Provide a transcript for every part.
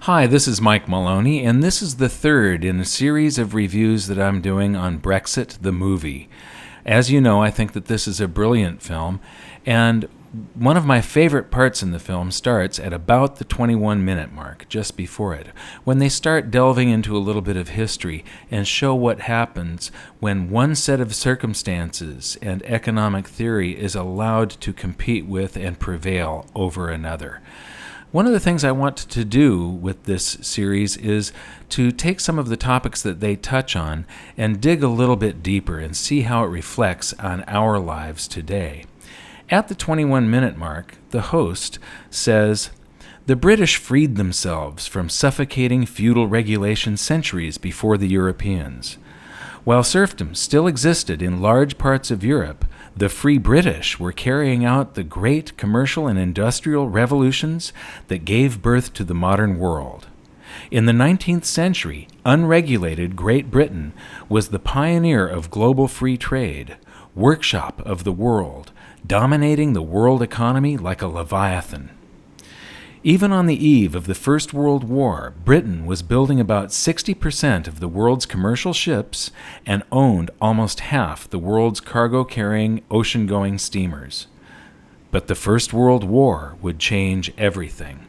Hi, this is Mike Maloney, and this is the third in a series of reviews that I'm doing on Brexit, the movie. As you know, I think that this is a brilliant film, and one of my favorite parts in the film starts at about the 21-minute mark, just before it, when they start delving into a little bit of history and show what happens when one set of circumstances and economic theory is allowed to compete with and prevail over another. One of the things I want to do with this series is to take some of the topics that they touch on and dig a little bit deeper and see how it reflects on our lives today. At the 21-minute mark, the host says, "The British freed themselves from suffocating feudal regulation centuries before the Europeans. While serfdom still existed in large parts of Europe, the Free British were carrying out the great commercial and industrial revolutions that gave birth to the modern world. In the 19th century, unregulated Great Britain was the pioneer of global free trade, workshop of the world, dominating the world economy like a leviathan. Even on the eve of the First World War, Britain was building about 60% of the world's commercial ships and owned almost half the world's cargo-carrying, ocean-going steamers. But the First World War would change everything."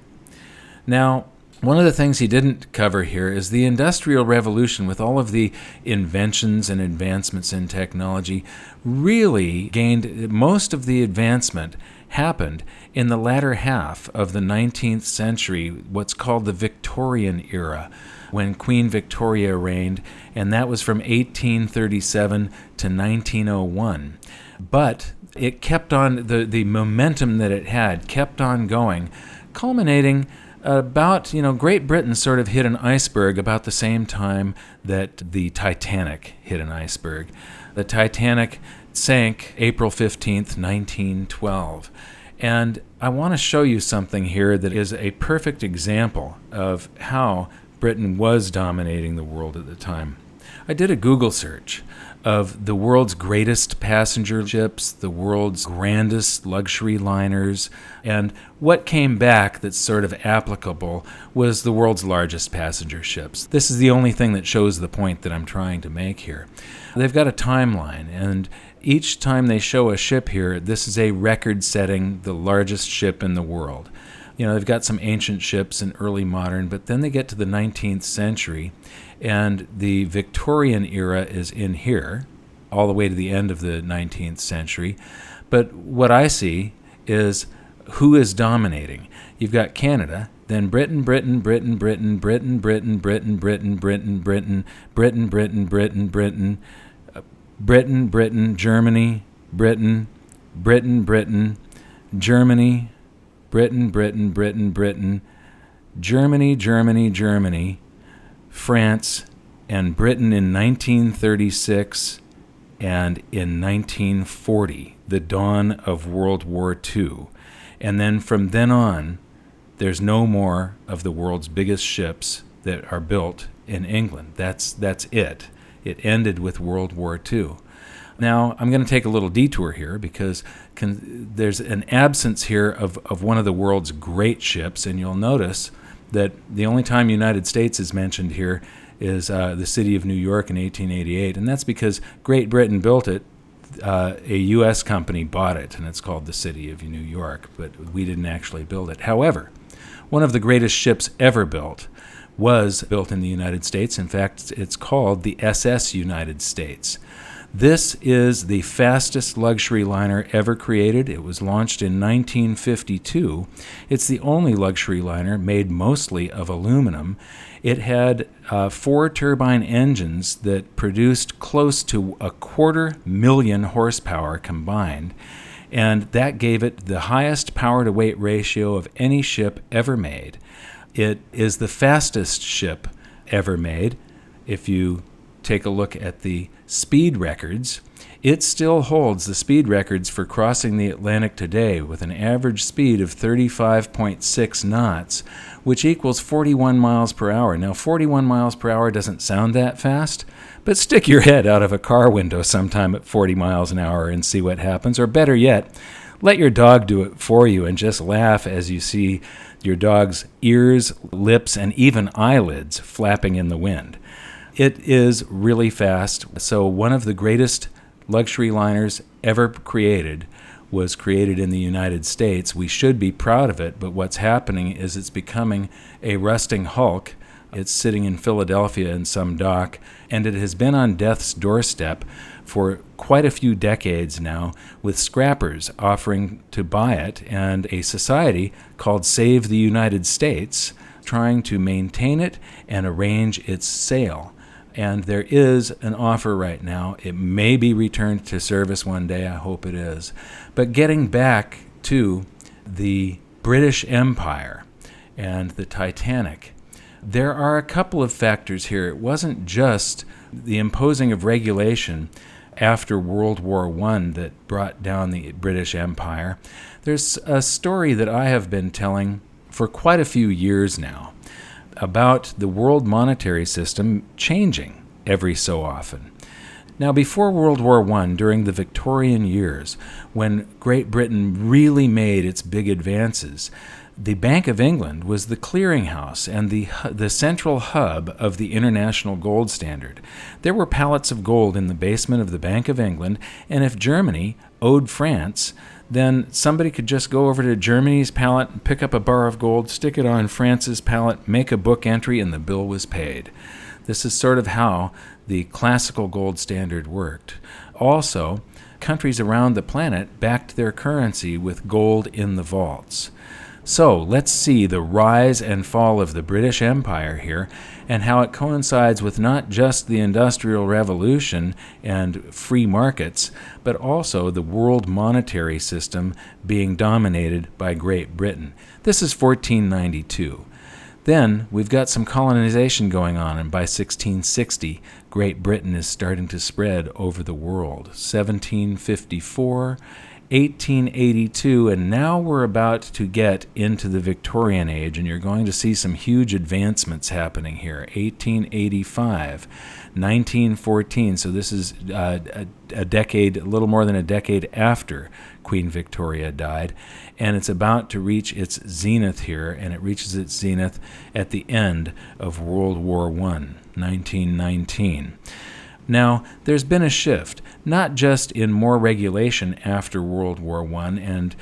Now, one of the things he didn't cover here is the Industrial Revolution, with all of the inventions and advancements in technology, really gained most of the advancement happened in the latter half of the 19th century, what's called the Victorian era, when Queen Victoria reigned, and that was from 1837 to 1901. But it kept on, the momentum that it had kept on going, culminating about, Great Britain sort of hit an iceberg about the same time that the Titanic hit an iceberg. The Titanic sank April 15th, 1912. And I want to show you something here that is a perfect example of how Britain was dominating the world at the time. I did a Google search of the world's greatest passenger ships, the world's grandest luxury liners, and what came back that's sort of applicable was the world's largest passenger ships. This is the only thing that shows the point that I'm trying to make here. They've got a timeline, and each time they show a ship here, this is a record-setting, the largest ship in the world. They've got some ancient ships and early modern, but then they get to the 19th century, and the Victorian era is in here, all the way to the end of the 19th century. But what I see is who is dominating. You've got Canada, then Britain, Britain, Britain, Britain, Britain, Britain, Britain, Britain, Britain, Britain, Britain, Britain, Britain, Britain, Britain, Britain, Germany, Britain, Britain, Britain, Germany, Britain, Britain, Britain, Britain, Germany, Germany, Germany, France, and Britain in 1936 and in 1940, the dawn of World War II. And then from then on, there's no more of the world's biggest ships that are built in England. That's it. It ended with World War II. Now, I'm going to take a little detour here because there's an absence here of one of the world's great ships, and you'll notice that the only time United States is mentioned here is the city of New York in 1888, and that's because Great Britain built it. A U.S. company bought it, and it's called the City of New York, but we didn't actually build it. However, one of the greatest ships ever built was built in the United States. In fact, it's called the SS United States. This is the fastest luxury liner ever created. It was launched in 1952. It's the only luxury liner made mostly of aluminum. It had 4 turbine engines that produced close to 250,000 horsepower combined, and that gave it the highest power-to-weight ratio of any ship ever made. It is the fastest ship ever made. If you take a look at the speed records, it still holds the speed records for crossing the Atlantic today with an average speed of 35.6 knots, which equals 41 miles per hour. Now, 41 miles per hour doesn't sound that fast, but stick your head out of a car window sometime at 40 miles an hour and see what happens. Or better yet, let your dog do it for you and just laugh as you see your dog's ears, lips, and even eyelids flapping in the wind. It is really fast. So one of the greatest luxury liners ever created was created in the United States. We should be proud of it, but what's happening is it's becoming a rusting hulk. It's sitting in Philadelphia in some dock, and it has been on death's doorstep for quite a few decades now, with scrappers offering to buy it, and a society called Save the United States trying to maintain it and arrange its sale. And there is an offer right now. It may be returned to service one day. I hope it is. But getting back to the British Empire and the Titanic, there are a couple of factors here. It wasn't just the imposing of regulation after World War I that brought down the British Empire. There's a story that I have been telling for quite a few years now about the world monetary system changing every so often. Now, before World War I, during the Victorian years, when Great Britain really made its big advances, the Bank of England was the clearinghouse and the central hub of the international gold standard. There were pallets of gold in the basement of the Bank of England, and if Germany owed France, then somebody could just go over to Germany's pallet, pick up a bar of gold, stick it on France's pallet, make a book entry, and the bill was paid. This is sort of how the classical gold standard worked. Also, countries around the planet backed their currency with gold in the vaults. So let's see the rise and fall of the British Empire here and how it coincides with not just the Industrial Revolution and free markets, but also the world monetary system being dominated by Great Britain. This is 1492. Then we've got some colonization going on, and by 1660, Great Britain is starting to spread over the world. 1754, 1882, and now we're about to get into the Victorian age, and you're going to see some huge advancements happening here. 1885, 1914, so this is a decade, a little more than a decade after Queen Victoria died, and it's about to reach its zenith here, and it reaches its zenith at the end of World War I, 1919. Now, there's been a shift, not just in more regulation after World War I and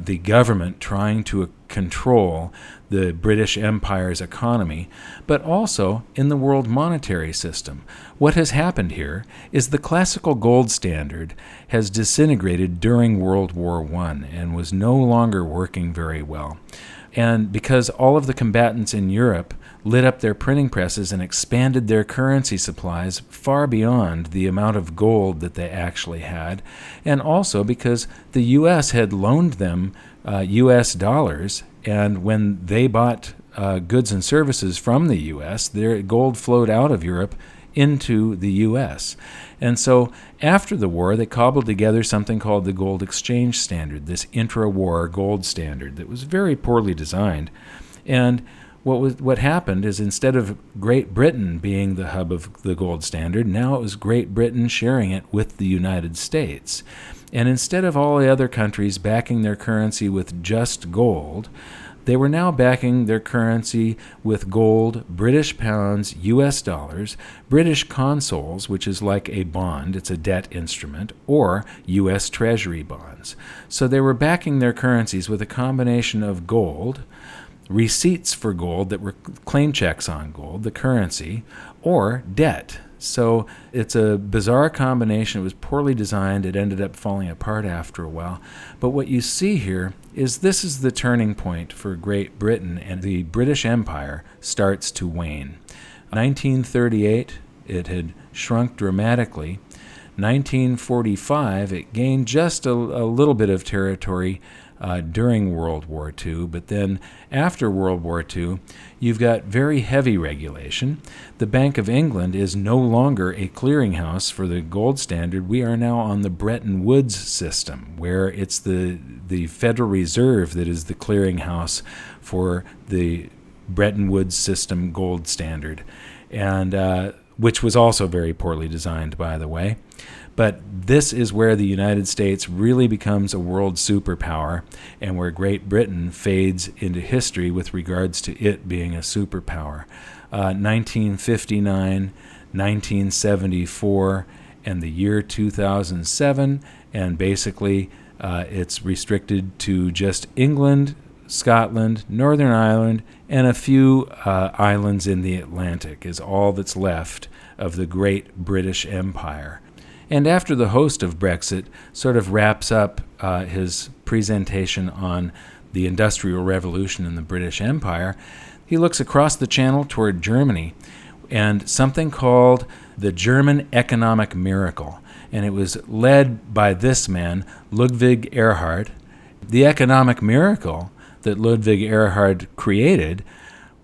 the government trying to control the British Empire's economy, but also in the world monetary system. What has happened here is the classical gold standard has disintegrated during World War I and was no longer working very well. And because all of the combatants in Europe lit up their printing presses and expanded their currency supplies far beyond the amount of gold that they actually had, and also because the U.S. had loaned them U.S. dollars, and when they bought goods and services from the U.S., their gold flowed out of Europe into the U.S. And so after the war, they cobbled together something called the Gold Exchange Standard, this intra-war gold standard that was very poorly designed. And what happened is instead of Great Britain being the hub of the gold standard, now it was Great Britain sharing it with the United States. And instead of all the other countries backing their currency with just gold, they were now backing their currency with gold, British pounds, U.S. dollars, British consols, which is like a bond, it's a debt instrument, or U.S. Treasury bonds. So they were backing their currencies with a combination of gold, receipts for gold that were claim checks on gold, the currency, or debt. So it's a bizarre combination. It was poorly designed. It ended up falling apart after a while. But what you see here is this is the turning point for Great Britain, and the British Empire starts to wane. 1938, it had shrunk dramatically. 1945, it gained just a little bit of territory during World War II, but then after World War II, you've got very heavy regulation. The Bank of England is no longer a clearinghouse for the gold standard. We are now on the Bretton Woods system, where it's the Federal Reserve that is the clearinghouse for the Bretton Woods system gold standard. And which was also very poorly designed, by the way. But this is where the United States really becomes a world superpower, and where Great Britain fades into history with regards to it being a superpower. 1959, 1974, and the year 2007, and basically it's restricted to just England, Scotland, Northern Ireland, and a few islands in the Atlantic is all that's left of the great British Empire. And after the host of Brexit sort of wraps up his presentation on the Industrial Revolution in the British Empire, he looks across the channel toward Germany and something called the German Economic Miracle. And it was led by this man, Ludwig Erhard. The economic miracle that Ludwig Erhard created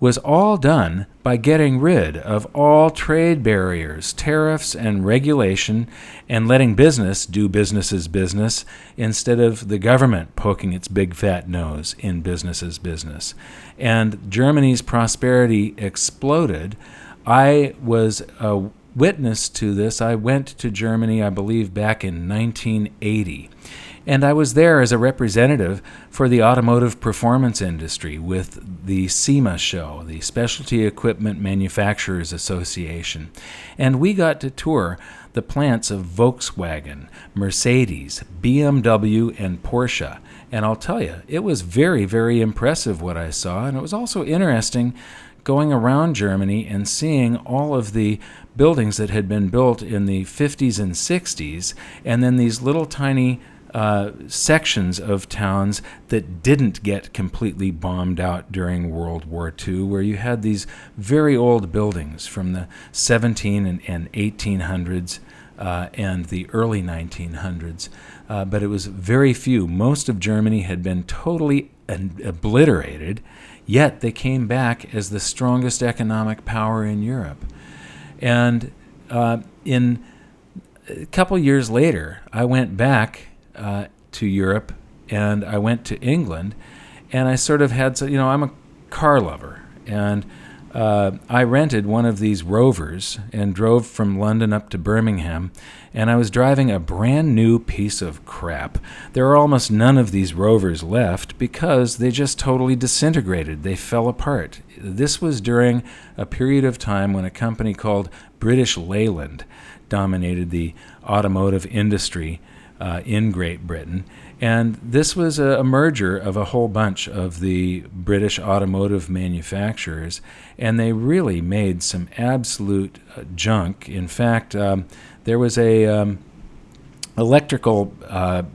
was all done by getting rid of all trade barriers, tariffs, and regulation, and letting business do business's business instead of the government poking its big fat nose in business's business. And Germany's prosperity exploded. I was a witness to this. I went to Germany, I believe, back in 1980. And I was there as a representative for the automotive performance industry with the SEMA show, the Specialty Equipment Manufacturers Association. And we got to tour the plants of Volkswagen, Mercedes, BMW, and Porsche. And I'll tell you, it was very, very impressive what I saw. And it was also interesting going around Germany and seeing all of the buildings that had been built in the 50s and 60s, and then these little tiny sections of towns that didn't get completely bombed out during World War II, where you had these very old buildings from the 17 and 1800s and the early 1900s. But it was very few. Most of Germany had been totally obliterated, yet they came back as the strongest economic power in Europe. And in a couple years later, I went back to Europe, and I went to England, and I sort of had, I'm a car lover, and I rented one of these Rovers and drove from London up to Birmingham, and I was driving a brand new piece of crap. There are almost none of these Rovers left because they just totally disintegrated. They fell apart. This was during a period of time when a company called British Leyland dominated the automotive industry in Great Britain. And this was a merger of a whole bunch of the British automotive manufacturers, and they really made some absolute junk. In fact, there was a electrical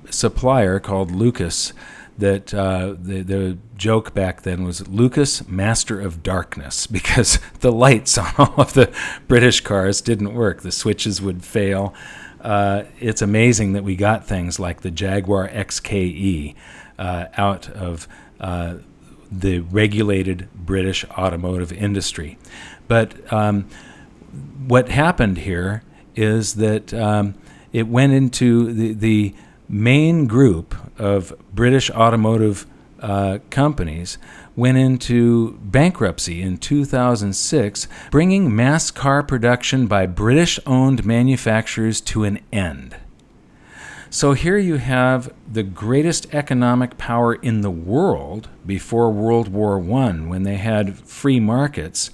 supplier called Lucas that the joke back then was Lucas, Master of Darkness, because the lights on all of the British cars didn't work. The switches would fail. It's amazing that we got things like the Jaguar XKE out of the regulated British automotive industry. But what happened here is that it went into the main group of British automotive companies went into bankruptcy in 2006, bringing mass car production by British-owned manufacturers to an end. So here you have the greatest economic power in the world before World War I, when they had free markets,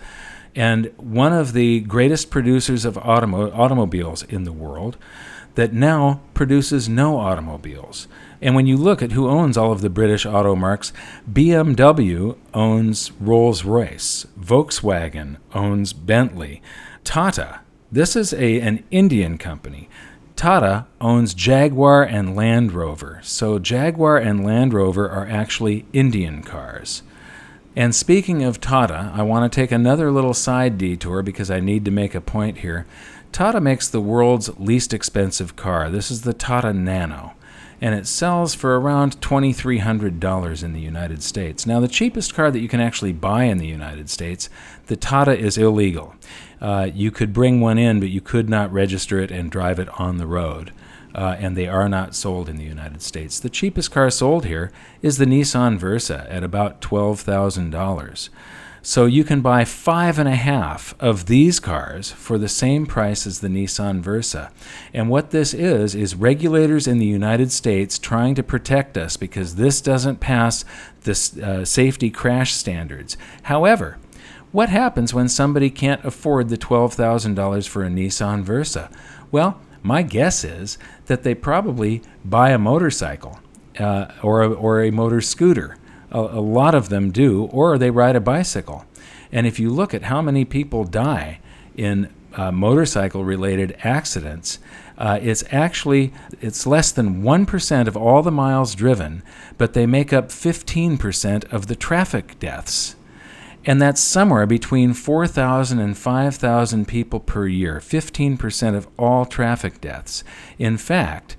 and one of the greatest producers of automobiles in the world that now produces no automobiles. And when you look at who owns all of the British auto marques, BMW owns Rolls-Royce, Volkswagen owns Bentley, Tata, this is an Indian company. Tata owns Jaguar and Land Rover. So Jaguar and Land Rover are actually Indian cars. And speaking of Tata, I want to take another little side detour because I need to make a point here. Tata makes the world's least expensive car. This is the Tata Nano, and it sells for around $2,300 in the United States. Now, the cheapest car that you can actually buy in the United States, the Tata, is illegal. You could bring one in, but you could not register it and drive it on the road, and they are not sold in the United States. The cheapest car sold here is the Nissan Versa at about $12,000. So you can buy 5.5 of these cars for the same price as the Nissan Versa. And what this is regulators in the United States trying to protect us because this doesn't pass the safety crash standards. However, what happens when somebody can't afford the $12,000 for a Nissan Versa? Well, my guess is that they probably buy a motorcycle or a motor scooter. A lot of them do, or they ride a bicycle. And if you look at how many people die in motorcycle-related accidents, it's less than 1% of all the miles driven, but they make up 15% of the traffic deaths. And that's somewhere between 4,000 and 5,000 people per year, 15% of all traffic deaths. In fact,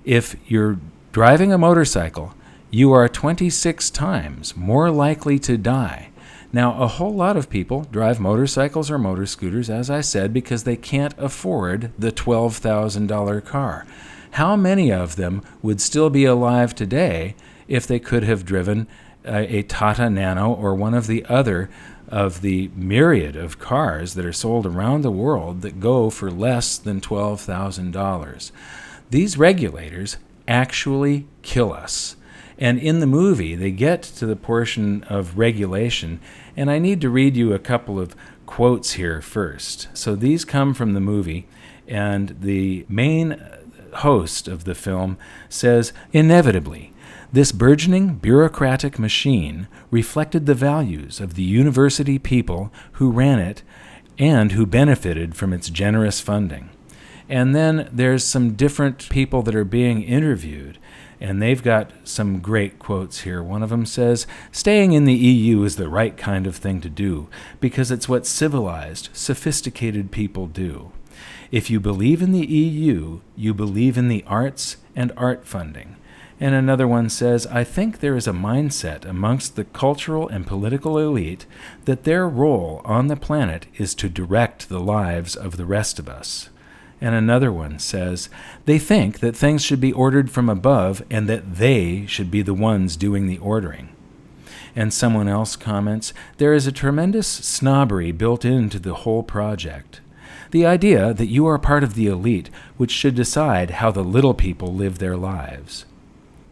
if you're driving a motorcycle, you are 26 times more likely to die. Now, a whole lot of people drive motorcycles or motor scooters, as I said, because they can't afford the $12,000 car. How many of them would still be alive today if they could have driven a Tata Nano or one of the other of the myriad of cars that are sold around the world that go for less than $12,000? These regulators actually kill us. And in the movie, they get to the portion of regulation, and I need to read you a couple of quotes here first. So these come from the movie, and the main host of the film says, "Inevitably, this burgeoning bureaucratic machine reflected the values of the university people who ran it and who benefited from its generous funding." And then there's some different people that are being interviewed, and they've got some great quotes here. One of them says, "Staying in the EU is the right kind of thing to do because it's what civilized, sophisticated people do. If you believe in the EU, you believe in the arts and art funding." And another one says, "I think there is a mindset amongst the cultural and political elite that their role on the planet is to direct the lives of the rest of us." And another one says, "They think that things should be ordered from above and that they should be the ones doing the ordering." And someone else comments, "There is a tremendous snobbery built into the whole project. The idea that you are part of the elite which should decide how the little people live their lives."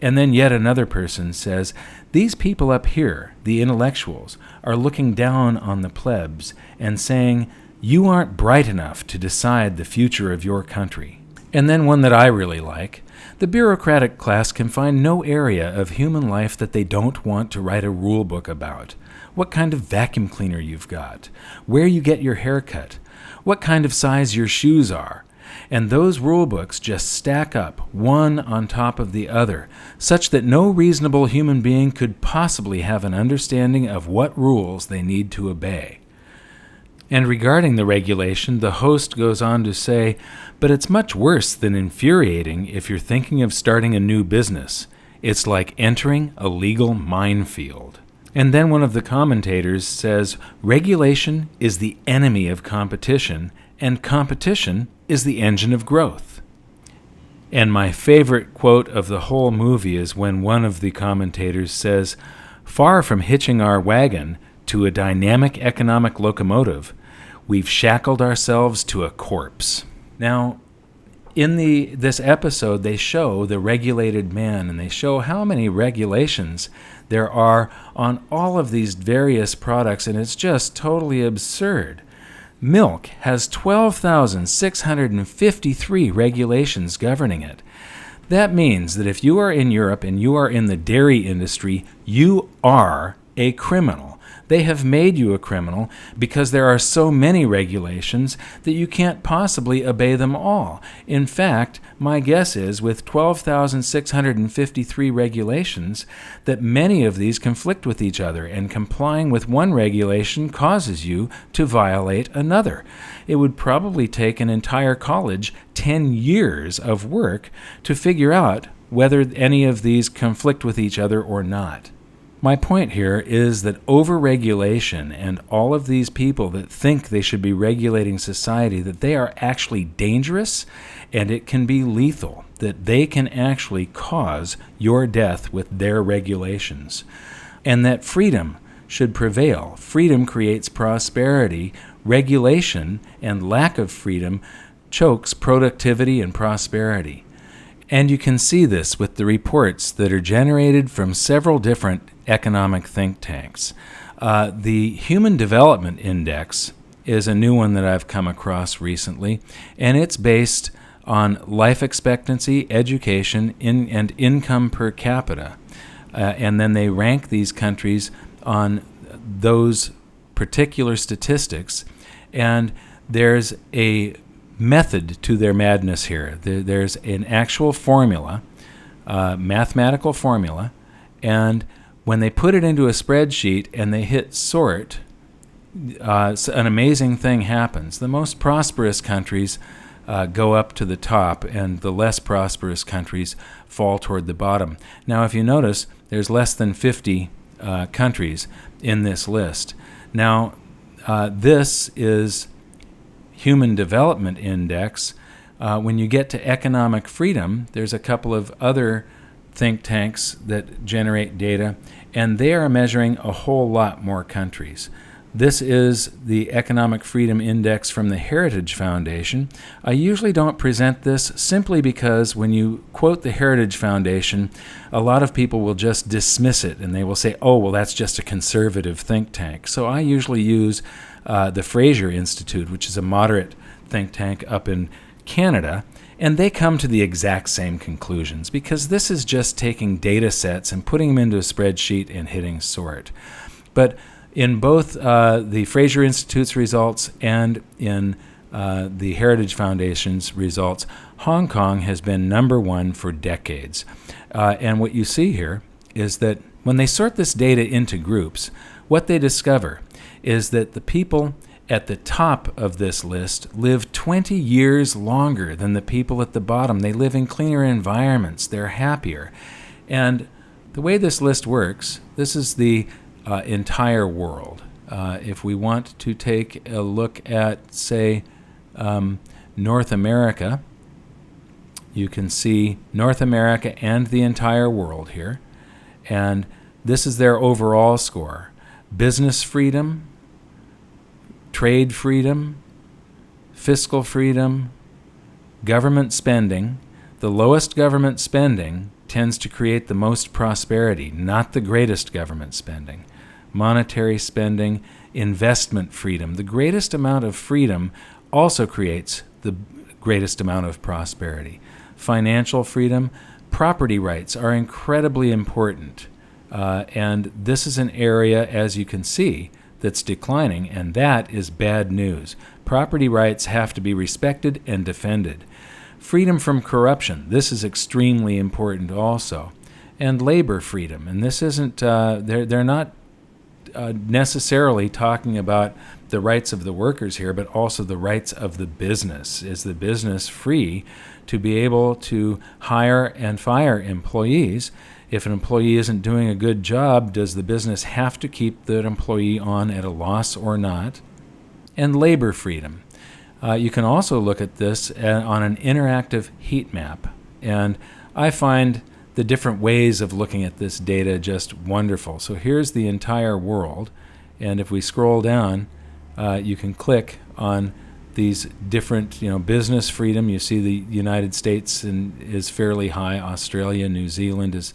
And then yet another person says, "These people up here, the intellectuals, are looking down on the plebs and saying, 'You aren't bright enough to decide the future of your country.'" And then one that I really like, "The bureaucratic class can find no area of human life that they don't want to write a rule book about. What kind of vacuum cleaner you've got, where you get your hair cut, what kind of size your shoes are. And those rule books just stack up, one on top of the other, such that no reasonable human being could possibly have an understanding of what rules they need to obey." And regarding the regulation, the host goes on to say, "But it's much worse than infuriating if you're thinking of starting a new business. It's like entering a legal minefield." And then one of the commentators says, "Regulation is the enemy of competition, and competition is the engine of growth." And my favorite quote of the whole movie is when one of the commentators says, "Far from hitching our wagon to a dynamic economic locomotive, we've shackled ourselves to a corpse." Now, in this episode, they show the regulated man, and they show how many regulations there are on all of these various products, and it's just totally absurd. Milk has 12,653 regulations governing it. That means that if you are in Europe and you are in the dairy industry, you are a criminal. They have made you a criminal because there are so many regulations that you can't possibly obey them all. In fact, my guess is with 12,653 regulations that many of these conflict with each other, and complying with one regulation causes you to violate another. It would probably take an entire college 10 years of work to figure out whether any of these conflict with each other or not. My point here is that overregulation and all of these people that think they should be regulating society, that they are actually dangerous and it can be lethal, that they can actually cause your death with their regulations. And that freedom should prevail. Freedom creates prosperity. Regulation and lack of freedom chokes productivity and prosperity. And you can see this with the reports that are generated from several different economic think tanks. The Human Development Index is a new one that I've come across recently, and it's based on life expectancy, education, and income per capita. And then they rank these countries on those particular statistics, and there's a method to their madness here. There's an actual formula, mathematical formula, and when they put it into a spreadsheet and they hit sort, an amazing thing happens. The most prosperous countries go up to the top, and the less prosperous countries fall toward the bottom. Now, if you notice, there's less than 50 countries in this list. Now, this is Human Development Index. When you get to economic freedom, there's a couple of other think tanks that generate data, and they are measuring a whole lot more countries. This is the Economic Freedom Index from the Heritage Foundation. I usually don't present this simply because when you quote the Heritage Foundation, a lot of people will just dismiss it and they will say, oh, well, that's just a conservative think tank. So I usually use the Fraser Institute, which is a moderate think tank up in Canada, and they come to the exact same conclusions because this is just taking data sets and putting them into a spreadsheet and hitting sort. But in both the Fraser Institute's results and in the Heritage Foundation's results, Hong Kong has been number one for decades. And what you see here is that when they sort this data into groups, what they discover is that the people at the top of this list live 20 years longer than the people at the bottom. They live in cleaner environments. They're happier. And the way this list works, this is the entire world. If we want to take a look at, say, North America, you can see North America and the entire world here. And this is their overall score. Business freedom, trade freedom, fiscal freedom, government spending. The lowest government spending tends to create the most prosperity, not the greatest government spending. Monetary spending, investment freedom. The greatest amount of freedom also creates the greatest amount of prosperity. Financial freedom, property rights are incredibly important. And this is an area, as you can see, that's declining, and that is bad news. Property rights have to be respected and defended. Freedom from corruption, this is extremely important also. And labor freedom, and this isn't, they're not necessarily talking about the rights of the workers here, but also the rights of the business. Is the business free to be able to hire and fire employees? If an employee isn't doing a good job, does the business have to keep that employee on at a loss or not? And labor freedom. You can also look at this on an interactive heat map. And I find the different ways of looking at this data just wonderful. So here's the entire world. And if we scroll down, you can click on these different, business freedom. You see the United States is fairly high. Australia, New Zealand is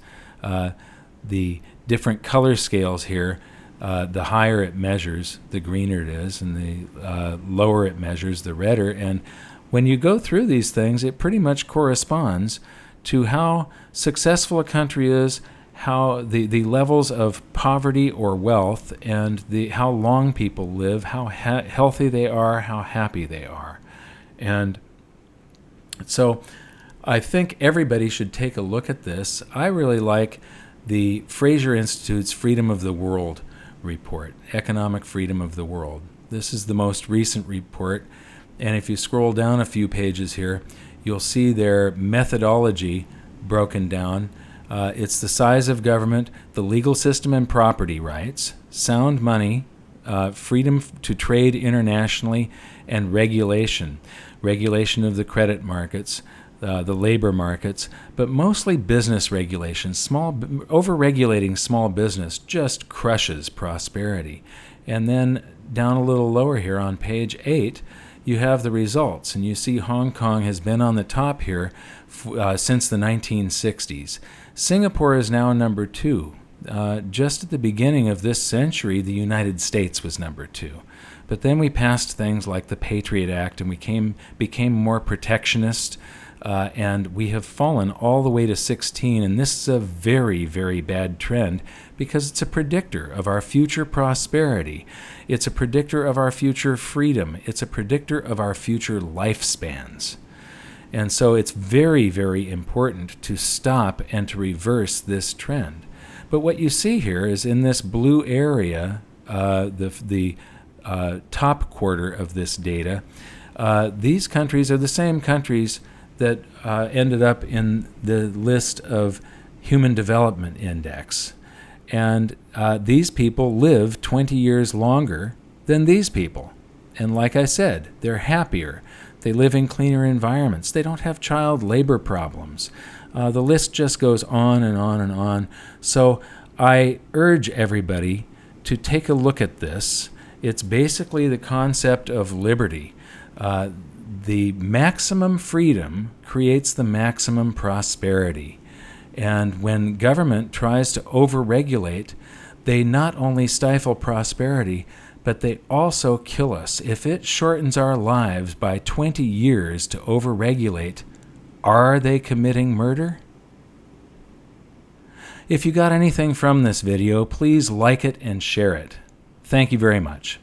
the different color scales here. The higher it measures, the greener it is, and the lower it measures, the redder. And when you go through these things, it pretty much corresponds to how successful a country is, how the levels of poverty or wealth, and how long people live, how healthy they are, how happy they are. And so I think everybody should take a look at this. I really like the Fraser Institute's Freedom of the World report, Economic Freedom of the World. This is the most recent report, and if you scroll down a few pages here, you'll see their methodology broken down. It's the size of government, the legal system and property rights, sound money, freedom to trade internationally, and regulation of the credit markets, the labor markets, but mostly business regulations. Over-regulating small business just crushes prosperity. And then down a little lower here on page 8, you have the results, and you see Hong Kong has been on the top here since the 1960s. Singapore is now number 2. Just at the beginning of this century, the United States was number 2. But then we passed things like the Patriot Act, and we became more protectionist, and we have fallen all the way to 16, and this is a very, very bad trend because it's a predictor of our future prosperity. It's a predictor of our future freedom. It's a predictor of our future lifespans. And so it's very, very important to stop and to reverse this trend. But what you see here is in this blue area, the top quarter of this data, these countries are the same countries that ended up in the list of Human Development Index. And these people live 20 years longer than these people. And like I said, they're happier. They live in cleaner environments. They don't have child labor problems. The list just goes on and on and on. So I urge everybody to take a look at this. It's basically the concept of liberty. The maximum freedom creates the maximum prosperity. And when government tries to overregulate, they not only stifle prosperity, but they also kill us. If it shortens our lives by 20 years to overregulate, are they committing murder? If you got anything from this video, please like it and share it. Thank you very much.